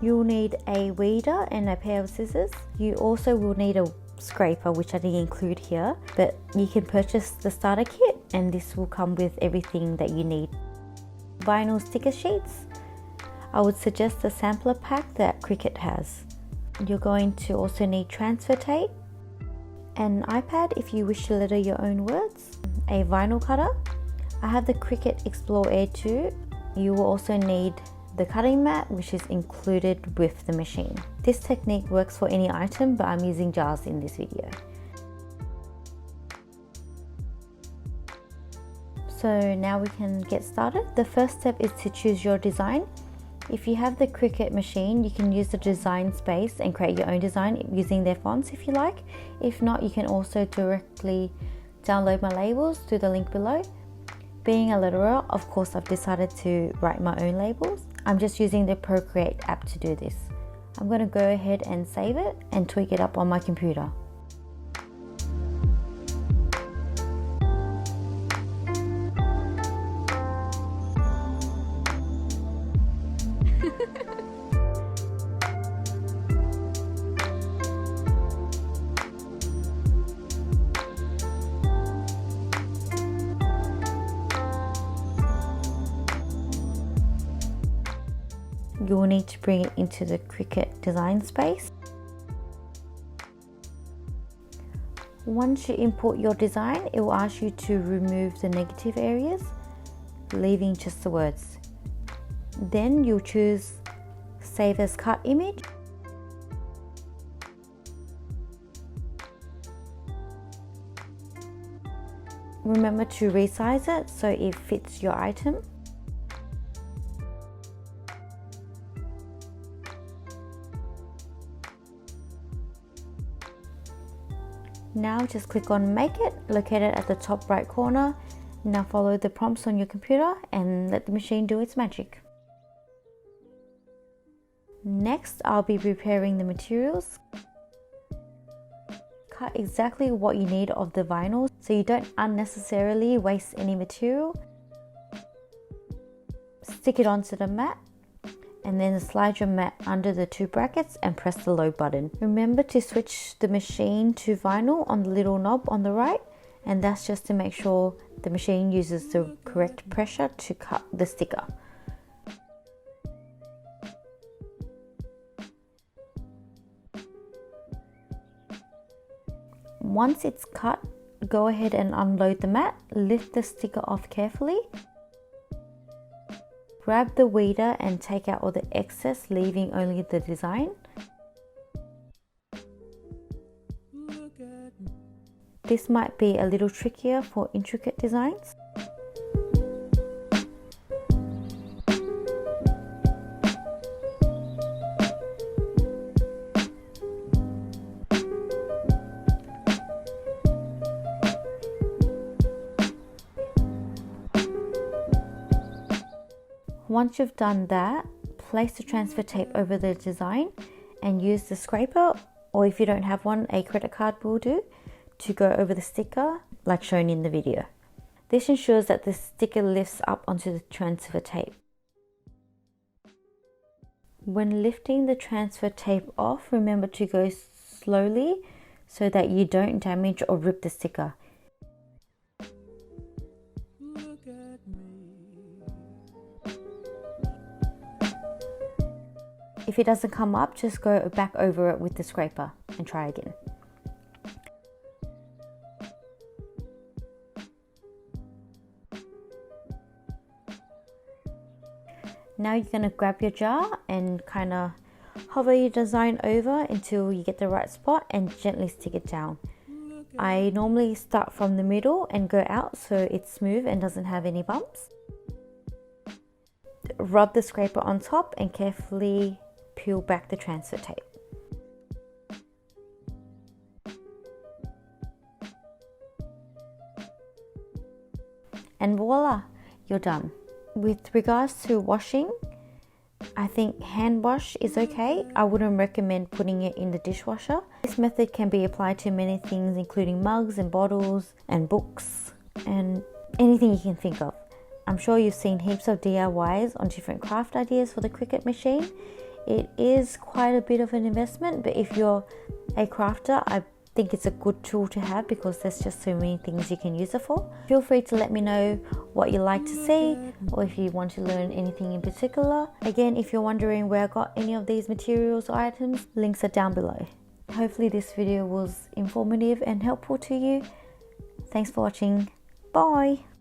You'll need a weeder and a pair of scissors. You also will need a scraper, which I didn't include here, but you can purchase the starter kit and this will come with everything that you need. Vinyl sticker sheets. I would suggest the sampler pack that Cricut has. You're going to also need transfer tape, an iPad if you wish to letter your own words, a vinyl cutter. I have the Cricut Explore Air 2. You will also need the cutting mat, which is included with the machine. This technique works for any item, but I'm using jars in this video. So now we can get started. The first step is to choose your design. If you have the Cricut machine, you can use the design space and create your own design using their fonts if you like. If not, you can also directly download my labels through the link below. Being a letterer, of course, I've decided to write my own labels. I'm just using the Procreate app to do this. I'm going to go ahead and save it and tweak it up on my computer. You will need to bring it into the Cricut design space. Once you import your design, it will ask you to remove the negative areas, leaving just the words. Then you'll choose Save as Cut Image. Remember to resize it so it fits your item. Now just click on Make It, located at the top right corner. Now follow the prompts on your computer and let the machine do its magic. Next, I'll be preparing the materials. Cut exactly what you need of the vinyl so you don't unnecessarily waste any material. Stick it onto the mat and then slide your mat under the two brackets and press the load button. Remember to switch the machine to vinyl on the little knob on the right, and that's just to make sure the machine uses the correct pressure to cut the sticker. Once it's cut, go ahead and unload the mat, lift the sticker off carefully. Grab the weeder and take out all the excess, leaving only the design. This might be a little trickier for intricate designs. Once you've done that, place the transfer tape over the design and use the scraper, or if you don't have one, a credit card will do, to go over the sticker like shown in the video. This ensures that the sticker lifts up onto the transfer tape. When lifting the transfer tape off, remember to go slowly so that you don't damage or rip the sticker. If it doesn't come up, just go back over it with the scraper and try again. Now you're going to grab your jar and kind of hover your design over until you get the right spot and gently stick it down. I normally start from the middle and go out so it's smooth and doesn't have any bumps. Rub the scraper on top and carefully peel back the transfer tape. And voila, you're done. With regards to washing, I think hand wash is okay. I wouldn't recommend putting it in the dishwasher. This method can be applied to many things, including mugs and bottles and books and anything you can think of. I'm sure you've seen heaps of DIYs on different craft ideas for the Cricut machine. It is quite a bit of an investment, but if you're a crafter, I think it's a good tool to have because there's just so many things you can use it for. Feel free to let me know what you like to see or if you want to learn anything in particular. Again, if you're wondering where I got any of these materials or items, links are down below. Hopefully this video was informative and helpful to you. Thanks for watching. Bye!